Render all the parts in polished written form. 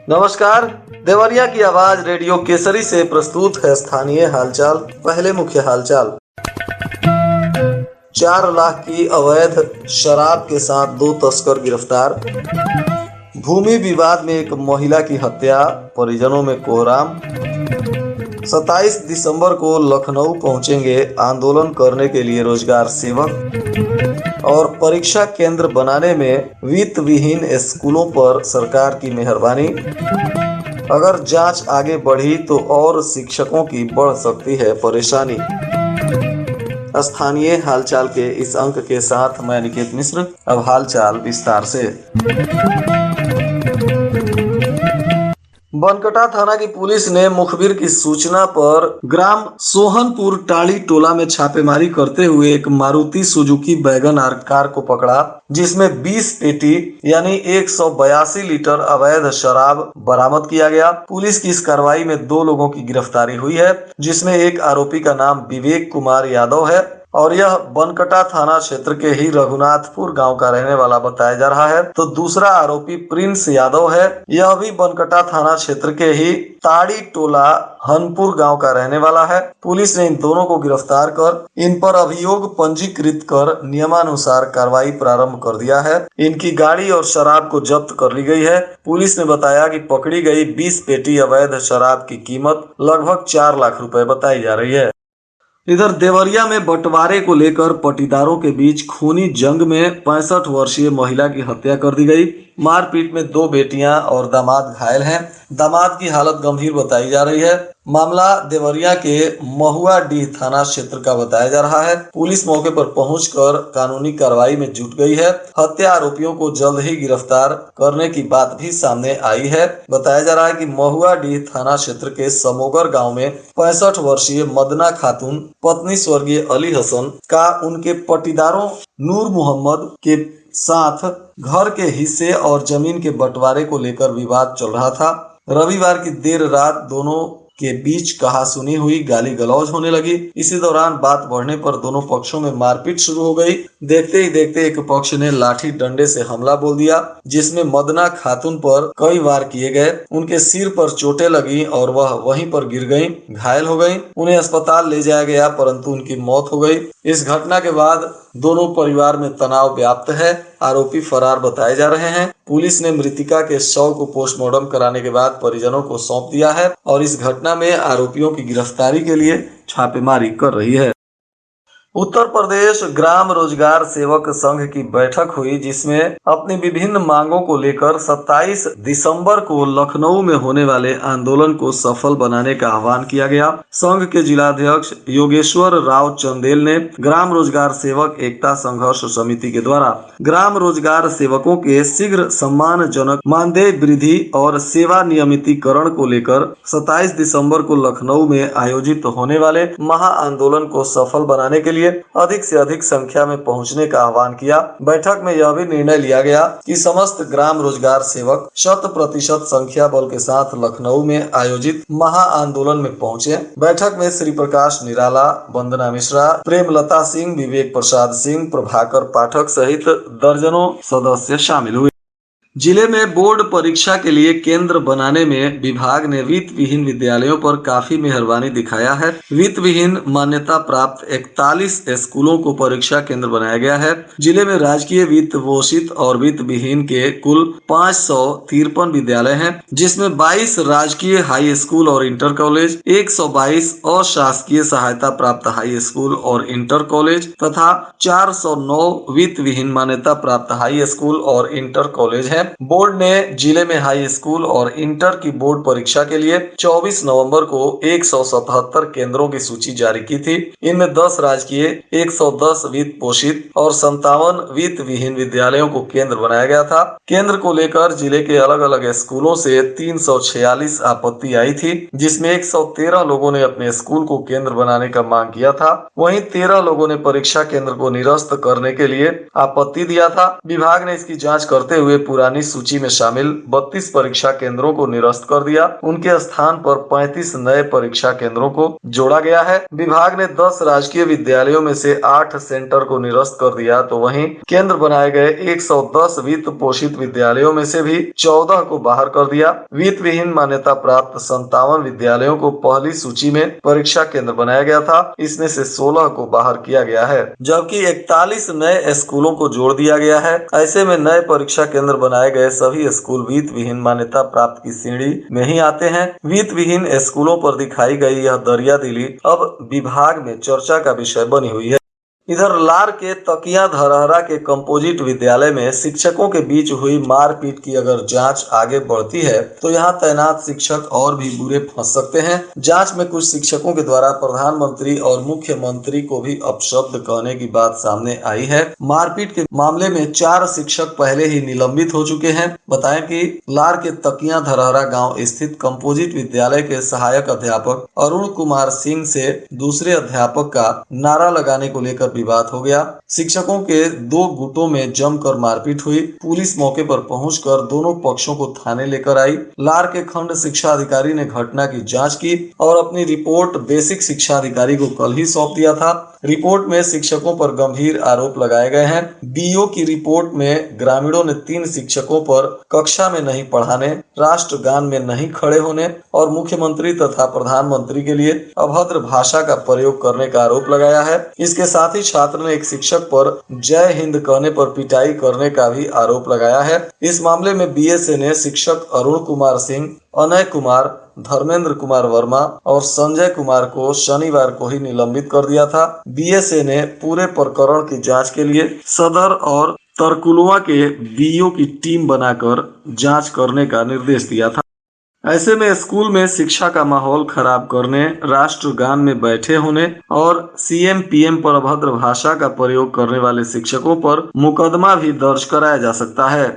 नमस्कार। देवरिया की आवाज रेडियो केसरी से प्रस्तुत है स्थानीय हालचाल। पहले मुख्य हालचाल। 4 लाख की अवैध शराब के साथ 2 तस्कर गिरफ्तार। भूमि विवाद में एक महिला की हत्या, परिजनों में कोहराम। 27 दिसंबर को लखनऊ पहुंचेंगे आंदोलन करने के लिए रोजगार सेवक। और परीक्षा केंद्र बनाने में वित्त विहीन स्कूलों पर सरकार की मेहरबानी। अगर जांच आगे बढ़ी तो और शिक्षकों की बढ़ सकती है परेशानी। स्थानीय हालचाल के इस अंक के साथ मैं निकेत मिश्र। अब हालचाल विस्तार से। बनकटा थाना की पुलिस ने मुखबिर की सूचना पर ग्राम सोहनपुर टाली टोला में छापेमारी करते हुए एक Maruti Suzuki wagon R car को पकड़ा, जिसमें 20 पेटी यानी 182 लीटर अवैध शराब बरामद किया गया। पुलिस की इस कार्रवाई में 2 लोगों की गिरफ्तारी हुई है, जिसमें एक आरोपी का नाम विवेक कुमार यादव है और यह बनकटा थाना क्षेत्र के ही रघुनाथपुर गांव का रहने वाला बताया जा रहा है। तो दूसरा आरोपी प्रिंस यादव है, यह भी बनकटा थाना क्षेत्र के ही ताड़ी टोला हनपुर गांव का रहने वाला है। पुलिस ने इन दोनों को गिरफ्तार कर इन पर अभियोग पंजीकृत कर नियमानुसार कार्रवाई प्रारंभ कर दिया है। इनकी गाड़ी और शराब को जब्त कर ली गई है। पुलिस ने बताया कि पकड़ी गई 20 पेटी अवैध शराब की कीमत लगभग 4 लाख रुपए बताई जा रही है। इधर देवरिया में बंटवारे को लेकर पटीदारों के बीच खूनी जंग में 65 वर्षीय महिला की हत्या कर दी गई। मारपीट में 2 बेटियां और दामाद घायल हैं। दामाद की हालत गंभीर बताई जा रही है। मामला देवरिया के महुआडीह थाना क्षेत्र का बताया जा रहा है। पुलिस मौके पर पहुंचकर कानूनी कार्रवाई में जुट गई है। हत्या आरोपियों को जल्द ही गिरफ्तार करने की बात भी सामने आई है। बताया जा रहा है कि महुआडीह थाना क्षेत्र के समोगर गांव में 65 वर्षीय मदना खातून पत्नी स्वर्गीय अली हसन का उनके पटीदारों नूर मोहम्मद के साथ घर के हिस्से और जमीन के बंटवारे को लेकर विवाद चल रहा था। रविवार की देर रात दोनों के बीच कहासुनी हुई, गाली गलौज होने लगी। इसी दौरान बात बढ़ने पर दोनों पक्षों में मारपीट शुरू हो गई। देखते ही देखते एक पक्ष ने लाठी डंडे से हमला बोल दिया, जिसमें मदना खातून पर कई वार किए गए। उनके सिर पर चोटें लगी और वह वहीं पर गिर गईं, घायल हो गईं। उन्हें अस्पताल ले जाया गया परंतु उनकी मौत हो गई। इस घटना के बाद दोनों परिवार में तनाव व्याप्त है। आरोपी फरार बताए जा रहे हैं। पुलिस ने मृतिका के शव को पोस्टमार्टम कराने के बाद परिजनों को सौंप दिया है और इस घटना में आरोपियों की गिरफ्तारी के लिए छापेमारी कर रही है। उत्तर प्रदेश ग्राम रोजगार सेवक संघ की बैठक हुई, जिसमें अपनी विभिन्न मांगों को लेकर 27 दिसंबर को लखनऊ में होने वाले आंदोलन को सफल बनाने का आह्वान किया गया। संघ के जिलाध्यक्ष योगेश्वर राव चंदेल ने ग्राम रोजगार सेवक एकता संघर्ष समिति के द्वारा ग्राम रोजगार सेवकों के शीघ्र सम्मानजनक मानदेय वृद्धि और सेवा नियमितीकरण को लेकर 27 दिसंबर को लखनऊ में आयोजित होने वाले महा आंदोलन को सफल बनाने के लिए अधिक से अधिक संख्या में पहुंचने का आह्वान किया। बैठक में यह भी निर्णय लिया गया कि समस्त ग्राम रोजगार सेवक 100% संख्या बल के साथ लखनऊ में आयोजित महा आंदोलन में पहुंचे। बैठक में श्री प्रकाश निराला, वंदना मिश्रा, प्रेमलता सिंह, विवेक प्रसाद सिंह, प्रभाकर पाठक सहित दर्जनों सदस्य शामिल हुए। जिले में बोर्ड परीक्षा के लिए केंद्र बनाने में विभाग ने वित्त विहीन विद्यालयों पर काफी मेहरबानी दिखाया है। वित्त विहीन मान्यता प्राप्त 41 स्कूलों को परीक्षा केंद्र बनाया गया है। जिले में राजकीय वित्त पोषित और वित्त विहीन के कुल 553 विद्यालय हैं, जिसमें 22 राजकीय हाई स्कूल और इंटर कॉलेज, 122 अशासकीय सहायता प्राप्त हाई स्कूल और इंटर कॉलेज तथा 409 वित्त विहीन मान्यता प्राप्त हाई स्कूल और इंटर कॉलेज है। बोर्ड ने जिले में हाई स्कूल और इंटर की बोर्ड परीक्षा के लिए 24 नवंबर को 177 केंद्रों की सूची जारी की थी। इनमें 10 राजकीय, 110 वित्त पोषित और 57 वित्त विहीन विद्यालयों को केंद्र बनाया गया था। केंद्र को लेकर जिले के अलग अलग स्कूलों से 346 आपत्ति आई थी, जिसमें 113 लोगों ने अपने स्कूल को केंद्र बनाने का मांग किया था। वहीं 13 लोगों ने परीक्षा केंद्र को निरस्त करने के लिए आपत्ति दिया था। विभाग ने इसकी जाँच करते हुए पुरानी पुरानी सूची में शामिल 32 परीक्षा केंद्रों को निरस्त कर दिया। उनके स्थान पर 35 नए परीक्षा केंद्रों को जोड़ा गया है। विभाग ने 10 राजकीय विद्यालयों में से 8 सेंटर को निरस्त कर दिया, तो वहीं केंद्र बनाए गए 110 वित्त पोषित विद्यालयों में से भी 14 को बाहर कर दिया। वित्त विहीन मान्यता प्राप्त 57 विद्यालयों को पहली सूची में परीक्षा केंद्र बनाया गया था। इसमें से 16 को बाहर किया गया है, जबकि 41 नए स्कूलों को जोड़ दिया गया है। ऐसे में नए परीक्षा केंद्र बनाए गए सभी स्कूल वित्त विहीन मान्यता प्राप्त की श्रेणी में ही आते हैं। वित्त विहीन स्कूलों पर दिखाई गई यह दरियादिली अब विभाग में चर्चा का विषय बनी हुई है। इधर लार के तकिया धरहरा के कंपोजिट विद्यालय में शिक्षकों के बीच हुई मारपीट की अगर जांच आगे बढ़ती है तो यहां तैनात शिक्षक और भी बुरे फंस सकते हैं। जांच में कुछ शिक्षकों के द्वारा प्रधानमंत्री और मुख्यमंत्री को भी अपशब्द कहने की बात सामने आई है। मारपीट के मामले में 4 शिक्षक पहले ही निलंबित हो चुके हैं। बताएं कि लार के तकिया धरहरा गाँव स्थित कंपोजिट विद्यालय के सहायक अध्यापक अरुण कुमार सिंह से दूसरे अध्यापक का नारा लगाने को लेकर विवाद हो गया। शिक्षकों के 2 गुटों में जमकर मारपीट हुई। पुलिस मौके पर पहुंचकर दोनों पक्षों को थाने लेकर आई। लार के खंड शिक्षा अधिकारी ने घटना की जांच की और अपनी रिपोर्ट बेसिक शिक्षा अधिकारी को कल ही सौंप दिया था। रिपोर्ट में शिक्षकों पर गंभीर आरोप लगाए गए हैं। बीओ की रिपोर्ट में ग्रामीणों ने 3 शिक्षकों पर कक्षा में नहीं पढ़ाने, राष्ट्रगान में नहीं खड़े होने और मुख्यमंत्री तथा प्रधानमंत्री के लिए अभद्र भाषा का प्रयोग करने का आरोप लगाया है। इसके साथ ही छात्र ने एक शिक्षक पर जय हिंद कहने पर पिटाई करने का भी आरोप लगाया है। इस मामले में बीएसए ने शिक्षक अरुण कुमार सिंह, अनय कुमार, धर्मेंद्र कुमार वर्मा और संजय कुमार को शनिवार को ही निलंबित कर दिया था। बीएसए ने पूरे प्रकरण की जांच के लिए सदर और तरकुलवा के बीओ की टीम बनाकर जांच करने का निर्देश दिया था। ऐसे में स्कूल में शिक्षा का माहौल खराब करने, राष्ट्रगान में बैठे होने और सीएम पीएम पर अभद्र भाषा का प्रयोग करने वाले शिक्षकों पर मुकदमा भी दर्ज कराया जा सकता है।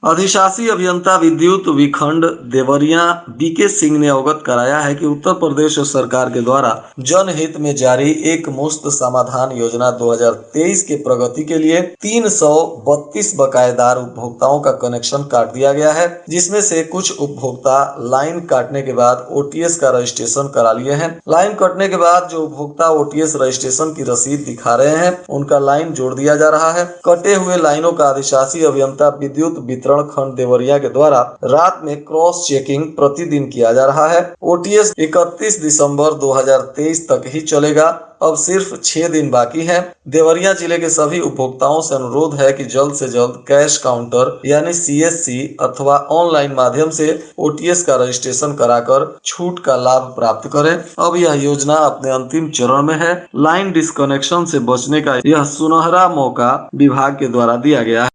अधिशासी अभियंता विद्युत विखंड देवरिया बीके सिंह ने अवगत कराया है कि उत्तर प्रदेश सरकार के द्वारा जनहित में जारी एक मुश्त समाधान योजना 2023 के प्रगति के लिए 332 बकायेदार उपभोक्ताओं का कनेक्शन काट दिया गया है, जिसमें से कुछ उपभोक्ता लाइन काटने के बाद ओटीएस का रजिस्ट्रेशन करा लिए हैं। लाइन कटने के बाद जो उपभोक्ता ओटीएस रजिस्ट्रेशन की रसीद दिखा रहे हैं उनका लाइन जोड़ दिया जा रहा है। कटे हुए लाइनों का अधिशासी अभियंता विद्युत खंड देवरिया के द्वारा रात में क्रॉस चेकिंग प्रतिदिन किया जा रहा है। ओटीएस 31 दिसंबर 2023 तक ही चलेगा। अब सिर्फ 6 दिन बाकी है। देवरिया जिले के सभी उपभोक्ताओं से अनुरोध है कि जल्द से जल्द कैश काउंटर यानी सीएससी अथवा ऑनलाइन माध्यम से ओटीएस का रजिस्ट्रेशन कराकर छूट का लाभ प्राप्त करें। अब यह योजना अपने अंतिम चरण में है। लाइन डिस्कनेक्शन से बचने का यह सुनहरा मौका विभाग के द्वारा दिया गया है।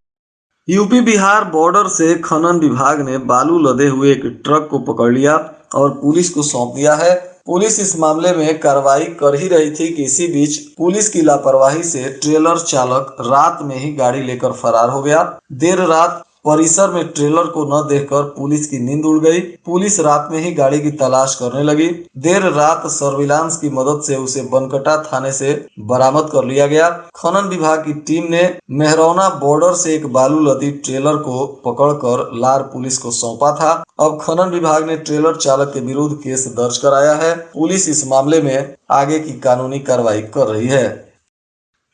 यूपी बिहार बॉर्डर से खनन विभाग ने बालू लदे हुए एक ट्रक को पकड़ लिया और पुलिस को सौंप दिया है। पुलिस इस मामले में कार्रवाई कर ही रही थी कि इसी बीच पुलिस की लापरवाही से ट्रेलर चालक रात में ही गाड़ी लेकर फरार हो गया। देर रात परिसर में ट्रेलर को न देखकर पुलिस की नींद उड़ गई। पुलिस रात में ही गाड़ी की तलाश करने लगी। देर रात सर्विलांस की मदद से उसे बनकटा थाने से बरामद कर लिया गया। खनन विभाग की टीम ने मेहरौना बॉर्डर से एक बालू लदी ट्रेलर को पकड़कर लार पुलिस को सौंपा था। अब खनन विभाग ने ट्रेलर चालक के विरुद्ध केस दर्ज कराया है। पुलिस इस मामले में आगे की कानूनी कार्रवाई कर रही है।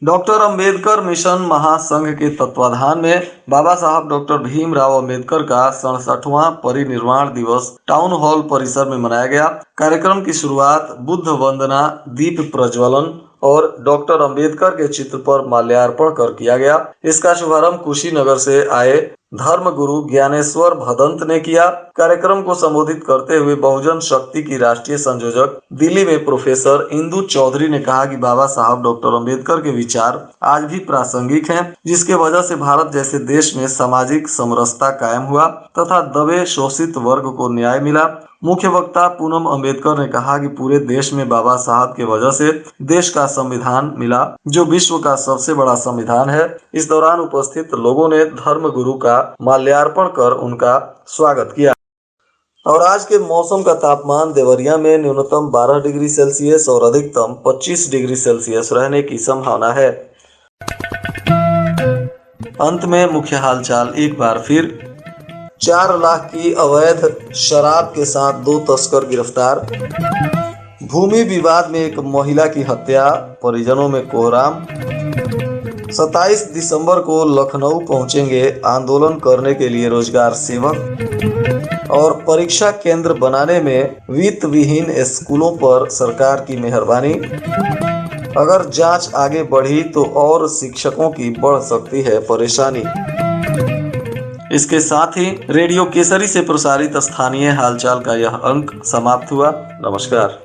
डॉक्टर अंबेडकर मिशन महासंघ के तत्वाधान में बाबा साहब डॉक्टर भीमराव अंबेडकर का 67वां परिनिर्वाण दिवस टाउन हॉल परिसर में मनाया गया। कार्यक्रम की शुरुआत बुद्ध वंदना, दीप प्रज्वलन और डॉक्टर अंबेडकर के चित्र पर माल्यार्पण कर किया गया। इसका शुभारंभ कुशीनगर से आए धर्मगुरु ज्ञानेश्वर भदंत ने किया। कार्यक्रम को संबोधित करते हुए बहुजन शक्ति की राष्ट्रीय संयोजक दिल्ली में प्रोफेसर इंदु चौधरी ने कहा कि बाबा साहब डॉक्टर अंबेडकर के विचार आज भी प्रासंगिक हैं, जिसके वजह से भारत जैसे देश में सामाजिक समरसता कायम हुआ तथा दबे शोषित वर्ग को न्याय मिला। मुख्य वक्ता पूनम अंबेडकर ने कहा कि पूरे देश में बाबा साहब के वजह से देश का संविधान मिला, जो विश्व का सबसे बड़ा संविधान है। इस दौरान उपस्थित लोगों ने धर्मगुरु का माल्यार्पण कर उनका स्वागत किया। और आज के मौसम का तापमान देवरिया में न्यूनतम 12 डिग्री सेल्सियस और अधिकतम 25 डिग्री सेल्सियस रहने की संभावना है। अंत में मुख्य हालचाल एक बार फिर। 4 लाख की अवैध शराब के साथ 2 तस्कर गिरफ्तार। भूमि विवाद में एक महिला की हत्या, परिजनों में कोहराम। 27 दिसंबर को लखनऊ पहुंचेंगे आंदोलन करने के लिए रोजगार सेवक। और परीक्षा केंद्र बनाने में वित्त विहीन स्कूलों पर सरकार की मेहरबानी। अगर जांच आगे बढ़ी तो और शिक्षकों की बढ़ सकती है परेशानी। इसके साथ ही रेडियो केसरी से प्रसारित स्थानीय हालचाल का यह अंक समाप्त हुआ। नमस्कार।